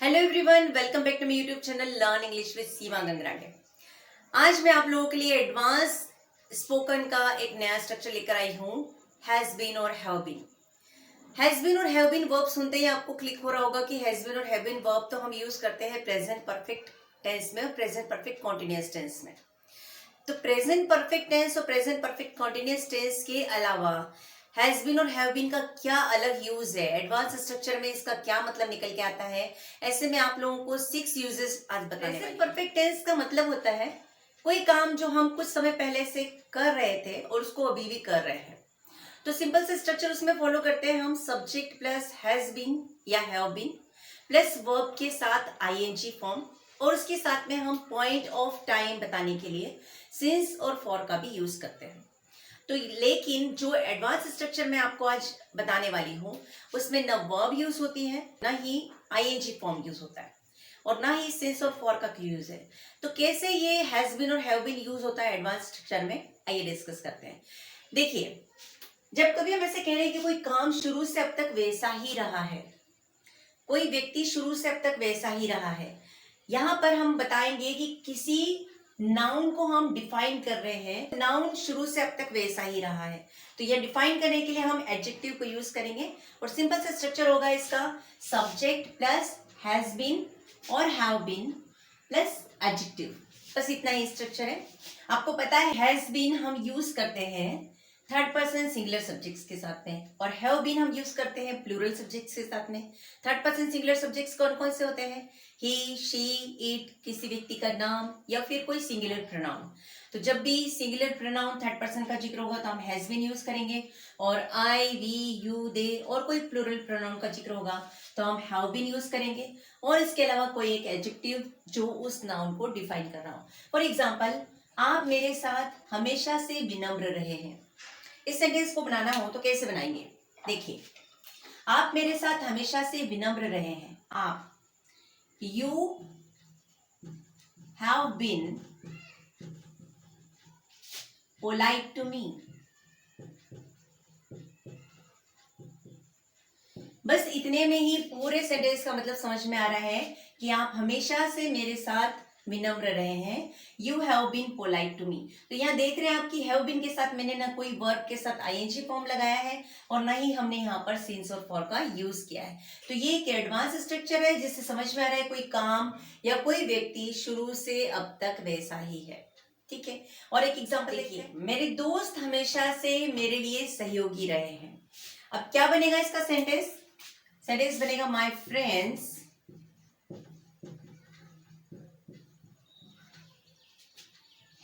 Hello everyone, welcome back to my YouTube channel learn English with Seema Gangrate. आज मैं आप लोगों के लिए एडवांस स्पोकन का एक नया स्ट्रक्चर लेकर आई हूँ, हैज बीन और हैव बीन। हैज बीन और हैव बीन वर्ब सुनते ही आपको क्लिक हो रहा होगा कि हैज बीन और हैव बीन वर्ब तो हम यूज करते हैं प्रेजेंट परफेक्ट टेंस में और प्रेजेंट परफेक्ट कॉन्टिन्यूअस टेंस में। तो प्रेजेंट परफेक्ट टेंस और प्रेजेंट परफेक्ट कॉन्टिन्यूअस टेंस के अलावा हैज बीन और हैव बीन का क्या अलग यूज है, एडवांस स्ट्रक्चर में इसका क्या मतलब निकल के आता है, ऐसे में आप लोगों को 6 यूजेस आज बताने वाली हूं। परफेक्ट टेंस का मतलब होता है कोई काम जो हम कुछ समय पहले से कर रहे थे और उसको अभी भी कर रहे हैं। तो सिंपल से स्ट्रक्चर उसमें फॉलो करते हैं हम, सब्जेक्ट प्लस हैज बीन या हैव बीन प्लस वर्ब के साथ आईएनजी फॉर्म और उसके साथ में हम पॉइंट ऑफ टाइम बताने के लिए सिंस और फॉर का भी यूज करते हैं। तो लेकिन जो एडवांस स्ट्रक्चर मैं आपको आज बताने वाली हूँ उसमें न वर्ब यूज होती है, ना ही आईएनजी फॉर्म यूज होता है और ना ही सिंस और फॉर का यूज है। तो कैसे ये हैज बीन और हैव बीन यूज होता है एडवांस स्ट्रक्चर में, आइए डिस्कस करते हैं। देखिए, जब कभी हम ऐसे कह रहे हैं कि कोई काम शुरू से अब तक वैसा ही रहा है, कोई व्यक्ति शुरू से अब तक वैसा ही रहा है, यहाँ पर हम बताएंगे कि किसी नाउन को हम डिफाइन कर रहे हैं, नाउन शुरू से अब तक वैसा ही रहा है। तो यह डिफाइन करने के लिए हम एडजेक्टिव को यूज करेंगे और सिंपल सा स्ट्रक्चर होगा इसका, सब्जेक्ट प्लस हैज बीन और हैव बीन प्लस एडजेक्टिव। बस इतना ही स्ट्रक्चर है। आपको पता है हैज बीन हम यूज करते हैं थर्ड पर्सन सिंगुलर सब्जेक्ट्स के साथ में और हैव बीन हम यूज करते हैं प्लूरल सब्जेक्ट्स के साथ में। थर्ड पर्सन सिंगुलर सब्जेक्ट्स कौन कौन से होते हैं? ही, शी, इट, किसी व्यक्ति का नाम या फिर कोई सिंगुलर प्रोनाउन। तो जब भी सिंगुलर प्रोनाउन थर्ड पर्सन का जिक्र होगा तो हम हैज बीन यूज करेंगे और आई, वी, यू, दे और कोई प्लूरल प्रोनाउन का जिक्र होगा तो हम हैव बीन यूज करेंगे और इसके अलावा कोई एक एडजेक्टिव जो उस नाउन को डिफाइन कर रहा हो। फॉर एग्जाम्पल, आप मेरे साथ हमेशा से विनम्र रहे हैं। इस सेंटेंस को बनाना हो तो कैसे बनाएंगे? देखिए, आप मेरे साथ हमेशा से विनम्र रहे हैं। आप, you have been polite to me. बस इतने में ही पूरे सेंटेंस का मतलब समझ में आ रहा है कि आप हमेशा से मेरे साथ विनम्र रहे हैं। You have been polite to me. तो यहाँ देख रहे हैं आप कि हैव बीन के साथ मैंने ना कोई वर्ब के साथ आईएनजी फॉर्म लगाया है और ना ही हमने यहाँ पर सिंस और फॉर का यूज किया है। तो ये एक एडवांस स्ट्रक्चर है जिससे समझ में आ रहा है कोई काम या कोई व्यक्ति शुरू से अब तक वैसा ही है। ठीक है, और एक एग्जाम्पल देखिए, मेरे दोस्त हमेशा से मेरे लिए सहयोगी रहे हैं। अब क्या बनेगा इसका सेंटेंस? सेंटेंस बनेगा my friends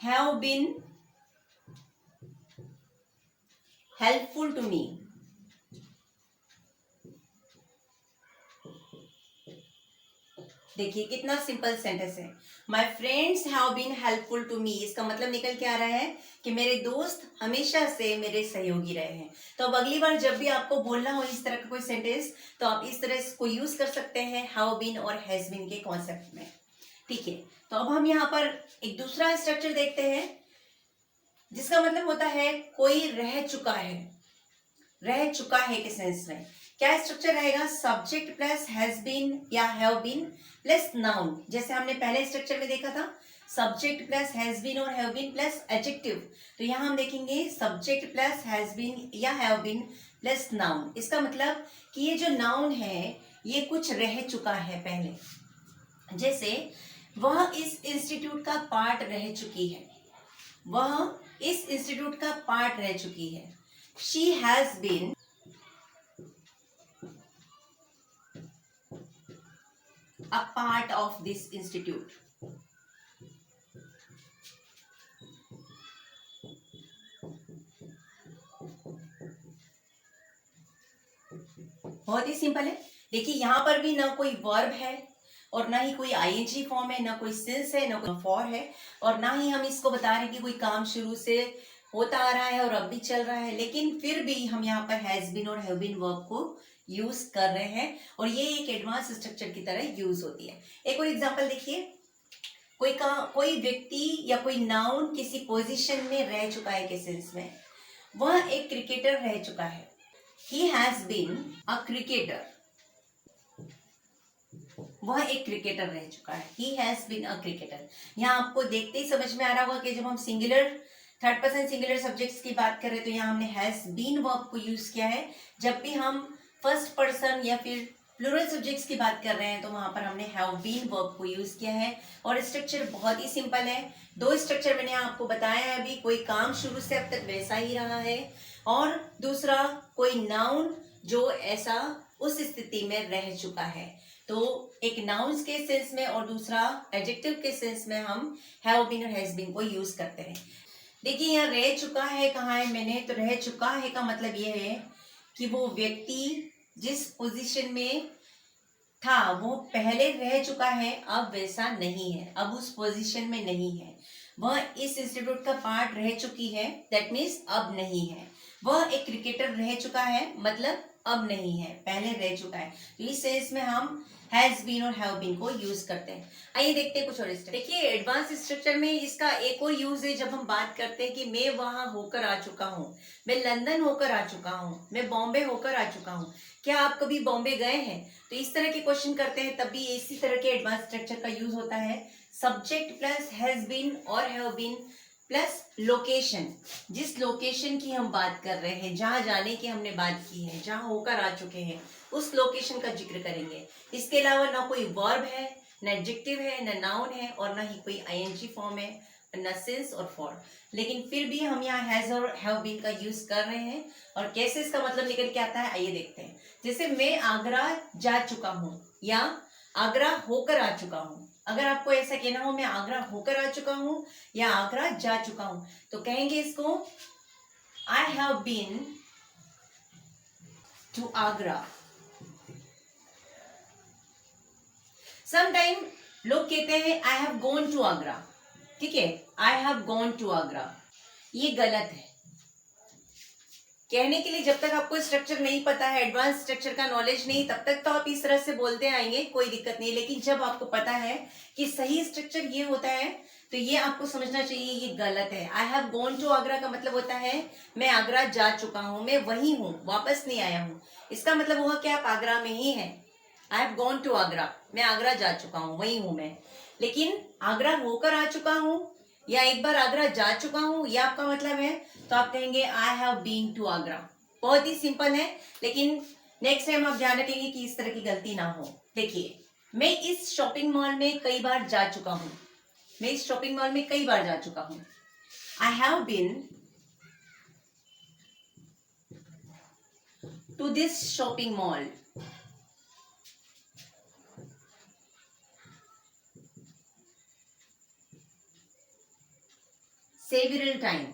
have been helpful to me। देखिए कितना सिंपल सेंटेंस है, my friends have been helpful to me. इसका मतलब निकल के आ रहा है कि मेरे दोस्त हमेशा से मेरे सहयोगी रहे हैं। तो अब अगली बार जब भी आपको बोलना हो इस तरह का कोई सेंटेंस तो आप इस तरह को यूज कर सकते हैं हैव बीन और हैज बीन के कॉन्सेप्ट में। ठीक है, तो अब हम यहाँ पर एक दूसरा स्ट्रक्चर देखते हैं जिसका मतलब होता है कोई रह चुका है। रह चुका है के सेंस में क्या स्ट्रक्चर रहेगा? सब्जेक्ट प्लस हैज बीन या हैव बीन प्लस नाउन। जैसे हमने पहले स्ट्रक्चर में देखा था, सब्जेक्ट प्लस हैज बीन और हैव बीन प्लस एडजेक्टिव। तो यहाँ हम देखेंगे सब्जेक्ट प्लस हैज बीन या हैव बीन प्लस नाउन। इसका मतलब कि ये जो नाउन है ये कुछ रह चुका है पहले, जैसे वह इस इंस्टीट्यूट का पार्ट रह चुकी है, वह इस इंस्टीट्यूट का पार्ट रह चुकी है। She has been a part of this institute. बहुत ही सिंपल है। देखिए यहाँ पर भी ना कोई वर्ब है और ना ही कोई आईएनजी फॉर्म है, ना कोई सिंस है, ना कोई फॉर है और ना ही हम इसको बता रहे हैं कि कोई काम शुरू से होता आ रहा है और अब भी चल रहा है, लेकिन फिर भी हम यहाँ पर हैज बीन और हैव बीन वर्ब को यूज कर रहे हैं और ये एक एडवांस स्ट्रक्चर की तरह यूज होती है। एक और एग्जांपल देखिए, कोई व्यक्ति या कोई नाउन किसी पोजीशन में रह चुका है के सेंस में, वह एक क्रिकेटर रह चुका है। He has been a cricketer. वह एक क्रिकेटर रह चुका है। He has been a cricketer. यहाँ आपको देखते ही समझ में आ रहा होगा कि जब हम singular third person singular subjects की बात कर रहे हैं तो यहाँ हमने हैज बीन वर्ब को यूज किया है। जब भी हम फर्स्ट पर्सन या फिर प्लूरल सब्जेक्ट्स की बात कर रहे हैं तो वहां पर हमने हैव बीन वर्ब को यूज किया है। और स्ट्रक्चर बहुत ही सिंपल है। दो स्ट्रक्चर मैंने आपको बताया है अभी। कोई काम शुरू से अब तक वैसा ही रहा है, और दूसरा कोई नाउन जो ऐसा उस स्थिति में रह चुका है। तो एक नाउन्स के सेंस में और दूसरा एडजेक्टिव के सेंस में हम हैव बीन और हैज बीन को यूज करते हैं। देखिए यहाँ रह चुका है कहाँ है मैंने, तो रह चुका है का मतलब ये है कि वो व्यक्ति जिस पोजीशन में था वो पहले रह चुका है, अब वैसा नहीं है, अब उस पोजीशन में नहीं है। वह इस इंस्टीट्यूट का पार्ट रह चुकी है, दैट मीन्स अब नहीं है। वह एक क्रिकेटर रह चुका है, मतलब अब नहीं है, पहले रह चुका है। तो इस सेंस में हम हैज बीन और हैव बीन को यूज करते हैं। आइए देखते हैं कुछ और स्ट्रक्चर। देखिए एडवांस स्ट्रक्चर में इसका एक और यूज है जब हम बात करते हैं कि मैं वहां होकर आ चुका हूँ, मैं लंदन होकर आ चुका हूँ, मैं बॉम्बे होकर आ चुका हूँ। क्या आप कभी बॉम्बे गए हैं? तो इस तरह के क्वेश्चन करते हैं तब भी इसी तरह के एडवांस स्ट्रक्चर का यूज होता है। सब्जेक्ट प्लस हैज बीन और हैव बीन प्लस लोकेशन। जिस लोकेशन की हम बात कर रहे हैं, जहां जाने की हमने बात की है, जहां होकर आ चुके हैं, उस लोकेशन का जिक्र करेंगे। इसके अलावा ना कोई वर्ब है, ना एडजेक्टिव है, ना नाउन है, और ना ही कोई आईएनजी फॉर्म है, ना सिंस और फॉर। लेकिन फिर भी हम यहाँ हैज और हैव बीन का यूज कर रहे हैं। और कैसे इसका मतलब निकल के आता है आइए देखते हैं। जैसे मैं आगरा जा चुका हूँ या आगरा होकर आ चुका हूँ। अगर आपको ऐसा कहना हो मैं आगरा होकर आ चुका हूँ या आगरा जा चुका हूँ, तो कहेंगे इसको I have been to Agra. Sometime लोग कहते हैं I have gone to Agra, ठीक है, I have gone to Agra, ये गलत है। कहने के लिए जब तक आपको स्ट्रक्चर नहीं पता है, एडवांस स्ट्रक्चर का नॉलेज नहीं, तब तक तो आप इस तरह से बोलते आएंगे, कोई दिक्कत नहीं। लेकिन जब आपको पता है कि सही स्ट्रक्चर ये होता है तो ये आपको समझना चाहिए ये गलत है। I have gone to Agra का मतलब होता है मैं आगरा जा चुका हूं, मैं वही हूं, वापस नहीं आया हूं। इसका मतलब हुआ कि आप आगरा में ही हैं। I have gone to Agra, मैं आगरा जा चुका हूं, वही हूं मैं। लेकिन आगरा होकर आ चुका हूं या एक बार आगरा जा चुका हूं, यह आपका मतलब है, तो आप कहेंगे I have been to Agra. बहुत ही सिंपल है, लेकिन नेक्स्ट टाइम आप ध्यान रखेंगे कि इस तरह की गलती ना हो। देखिए मैं इस शॉपिंग मॉल में कई बार जा चुका हूं, मैं इस शॉपिंग मॉल में कई बार जा चुका हूं। I have been to this shopping mall. Several time.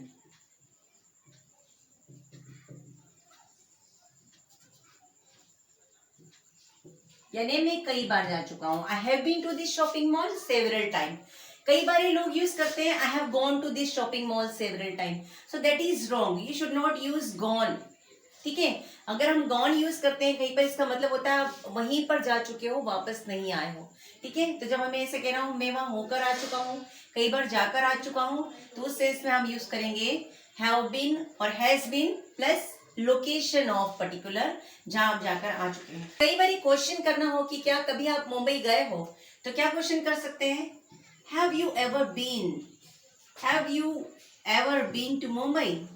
यानी मैं कई बार जा चुका हूं। I have been to this shopping mall several time. कई बार ये लोग यूज करते हैं I have gone to this shopping mall several time, so that is wrong. You should not use gone, ठीक है। अगर हम गॉन यूज करते हैं कहीं पर, इसका मतलब होता है आप वहीं पर जा चुके हो, वापस नहीं आए हो, ठीक है। तो जब हमें ऐसे कहना हो मैं वहां होकर आ चुका हूँ, कई बार जाकर आ चुका हूँ, तो उस सेंस में हम यूज करेंगे हैव बीन और has been plus location of particular, जहां आप जाकर आ चुके हैं। कई बार क्वेश्चन करना हो कि क्या कभी आप मुंबई गए हो, तो क्या क्वेश्चन कर सकते हैं, have you ever been, have you ever been to Mumbai.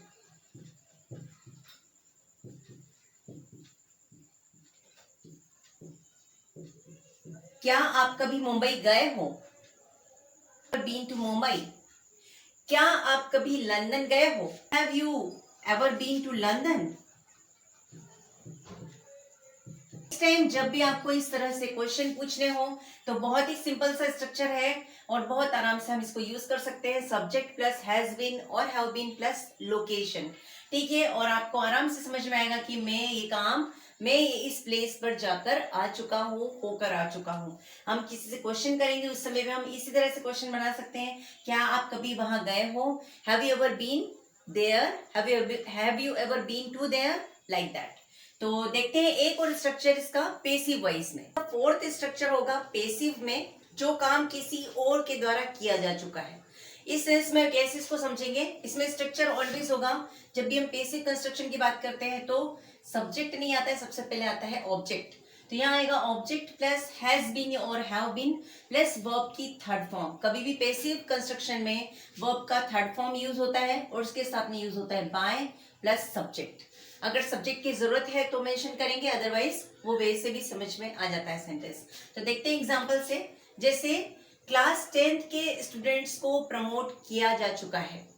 क्या आप कभी मुंबई गए हो, बीन टू मुंबई। क्या आप कभी लंदन गए हो, have you ever been to London. Next time जब भी आपको इस तरह से क्वेश्चन पूछने हो तो बहुत ही सिंपल सा स्ट्रक्चर है और बहुत आराम से हम इसको यूज कर सकते हैं। सब्जेक्ट प्लस हैज बीन और हैव बीन प्लस लोकेशन, ठीक है। और आपको आराम से समझ में आएगा कि मैं इस प्लेस पर जाकर आ चुका हूँ, होकर आ चुका हूँ। हम किसी से क्वेश्चन करेंगे उस समय में हम इसी तरह से क्वेश्चन बना सकते हैं, क्या आप कभी वहां गए हो, have you ever been there, have you ever been to there, like that. तो देखते हैं एक और स्ट्रक्चर इसका पेसिव वॉइस में। फोर्थ स्ट्रक्चर होगा पेसिव में, जो काम किसी और के द्वारा किया जा चुका है। इस सेंस में कैसे इसको समझेंगे, इसमें स्ट्रक्चर ऑलवेज होगा जब भी हम पेसिव कंस्ट्रक्शन की बात करते हैं तो सब्जेक्ट नहीं आता है, सबसे पहले आता है ऑब्जेक्ट। तो यहाँ आएगा ऑब्जेक्ट प्लस हैज बीन और हैव बीन प्लस वर्ब की थर्ड फॉर्म। कभी भी पैसिव कंस्ट्रक्शन में वर्ब का थर्ड फॉर्म यूज होता है और उसके साथ में यूज होता है बाय प्लस सब्जेक्ट। अगर सब्जेक्ट की जरूरत है तो मेंशन करेंगे, अदरवाइज वो वैसे भी समझ में आ जाता है सेंटेंस। तो देखते हैं एग्जांपल से। जैसे क्लास 10th के स्टूडेंट्स को प्रमोट किया जा चुका है।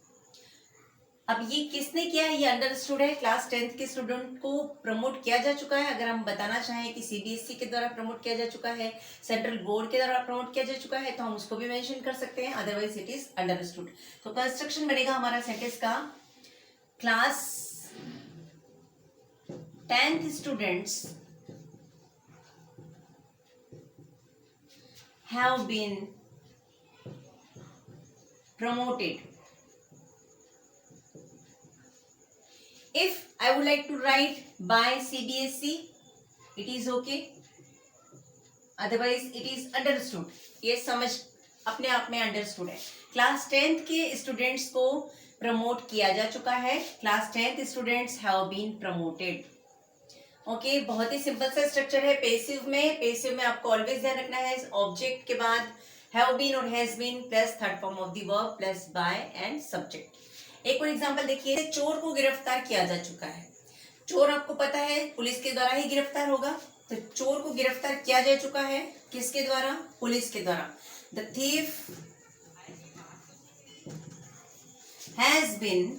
अब ये किसने किया है, ये अंडरस्टूड है। क्लास 10th के स्टूडेंट को प्रमोट किया जा चुका है। अगर हम बताना चाहें कि सीबीएसई के द्वारा प्रमोट किया जा चुका है, सेंट्रल बोर्ड के द्वारा प्रमोट किया जा चुका है, तो हम उसको भी मेंशन कर सकते हैं, अदरवाइज इट इज अंडरस्टूड। तो कंस्ट्रक्शन बनेगा हमारा सेंटेंस का, class 10th students have been promoted. If I would like to write by CBSE, it is okay, otherwise it is understood. ये समझ अपने आप में अंडरस्टूड है। क्लास 10th के स्टूडेंट्स को प्रमोट किया जा चुका है। Class 10th students have been promoted. Okay, बहुत ही सिंपल सा स्ट्रक्चर है। पैसिव में आपको ऑलवेज ध्यान रखना है ऑब्जेक्ट के बाद हैव बीन और has been plus third form of the verb plus by and subject. एक और एग्जांपल देखिए, चोर को गिरफ्तार किया जा चुका है। चोर आपको पता है पुलिस के द्वारा ही गिरफ्तार होगा, तो चोर को गिरफ्तार किया जा चुका है किसके द्वारा, पुलिस के द्वारा। The thief has been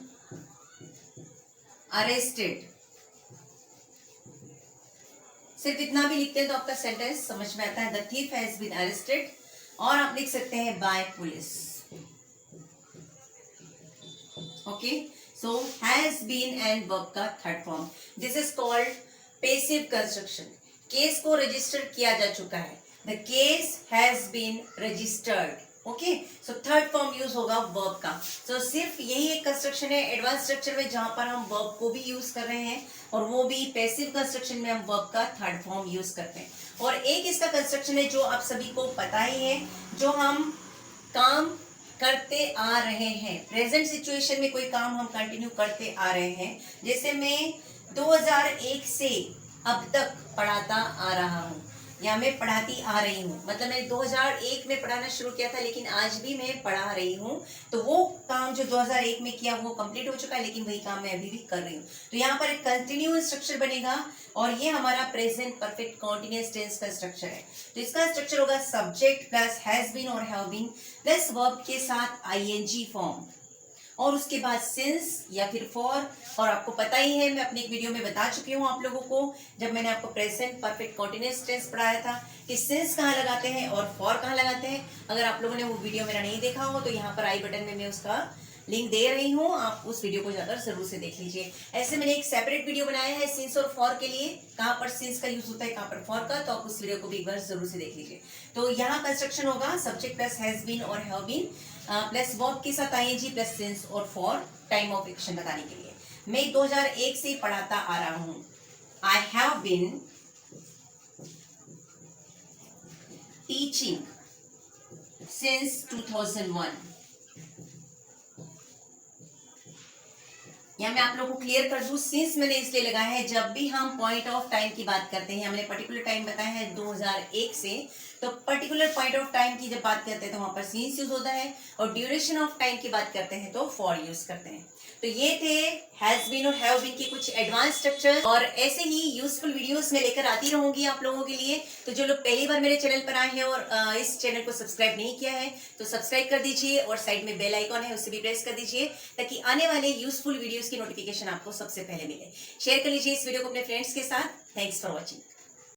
arrested. सिर्फ इतना भी लिखते हैं तो आपका सेंटेंस समझ में आता है। The thief has been arrested, और आप लिख सकते हैं by police. Okay, so has been and verb का third form, this is called passive construction. Case को रजिस्टर किया जा चुका है, the case has been registered. Okay, so third form use होगा वर्ब का। सो सिर्फ यही एक कंस्ट्रक्शन है एडवांस स्ट्रक्चर में जहां पर हम वर्ब को भी यूज कर रहे हैं, और वो भी पैसिव कंस्ट्रक्शन में हम वर्ब का थर्ड फॉर्म यूज करते हैं। और एक इसका कंस्ट्रक्शन है जो आप सभी को पता ही है, जो हम काम करते आ रहे हैं, प्रेजेंट सिचुएशन में कोई काम हम कंटिन्यू करते आ रहे हैं। जैसे मैं 2001 से अब तक पढ़ाता आ रहा हूँ, या मैं पढ़ाती आ रही हूँ, मतलब मैंने 2001 में पढ़ाना शुरू किया था लेकिन आज भी मैं पढ़ा रही हूँ। तो वो काम जो 2001 में किया वो कंप्लीट हो चुका है, लेकिन वही काम मैं अभी भी कर रही हूँ। तो यहाँ पर एक कंटिन्यूअस स्ट्रक्चर बनेगा, और ये हमारा प्रेजेंट परफेक्ट कॉन्टिन्यूअस टेंस का स्ट्रक्चर है। तो इसका स्ट्रक्चर होगा सब्जेक्ट प्लस हैज बीन और हैव बीन प्लस वर्ब के साथ आईएनजी फॉर्म, और उसके बाद सिंस या फिर फॉर। और आपको पता ही है, मैं अपनी एक वीडियो में बता चुकी हूँ आप लोगों को, जब मैंने आपको प्रेजेंट परफेक्ट कॉन्टिन्यूअस टेंस पढ़ाया था कि सिंस कहाँ लगाते हैं और फॉर कहाँ लगाते हैं। अगर आप लोगों ने वो वीडियो मेरा नहीं देखा हो तो यहाँ पर आई बटन में मैं उसका लिंक दे रही हूँ, आप उस वीडियो को जाकर जरूर से देख लीजिए। ऐसे मैंने एक सेपरेट वीडियो बनाया है सिंस और फॉर के लिए, कहाँ पर सिंस का यूज होता है कहाँ पर फॉर का, तो आप उस वीडियो को भी एक बार जरूर से देख लीजिए। तो यहाँ कंस्ट्रक्शन होगा सब्जेक्ट प्लस हैज बीन और हैव बीन प्लस वर्ब के साथ आईएनजी प्लस सिंस और फॉर, टाइम ऑफ एक्शन बताने के लिए। मैं 2001 से पढ़ाता आ रहा हूँ, I have been teaching since 2001। यहाँ मैं आप लोगों को क्लियर कर दूं, सिंस मैंने इसलिए लगाया है, जब भी हम पॉइंट ऑफ टाइम की बात करते हैं, हमने पर्टिकुलर टाइम बताया है 2001 से, तो पर्टिकुलर पॉइंट ऑफ टाइम की जब बात करते हैं तो वहां पर सिंस यूज होता है, और ड्यूरेशन ऑफ टाइम की बात करते हैं तो फॉर यूज करते हैं। तो ये थे हैज बीन और हैव बीन के कुछ एडवांस स्ट्रक्चर, और ऐसे ही यूजफुल वीडियोस में लेकर आती रहूंगी आप लोगों के लिए। तो जो लोग पहली बार मेरे चैनल पर आए हैं और इस चैनल को सब्सक्राइब नहीं किया है तो सब्सक्राइब कर दीजिए, और साइड में बेल आइकॉन है उसे भी प्रेस कर दीजिए, ताकि आने वाले यूजफुल वीडियोस की नोटिफिकेशन आपको सबसे पहले मिले। शेयर कर लीजिए इस वीडियो को अपने फ्रेंड्स के साथ। Thanks for watching.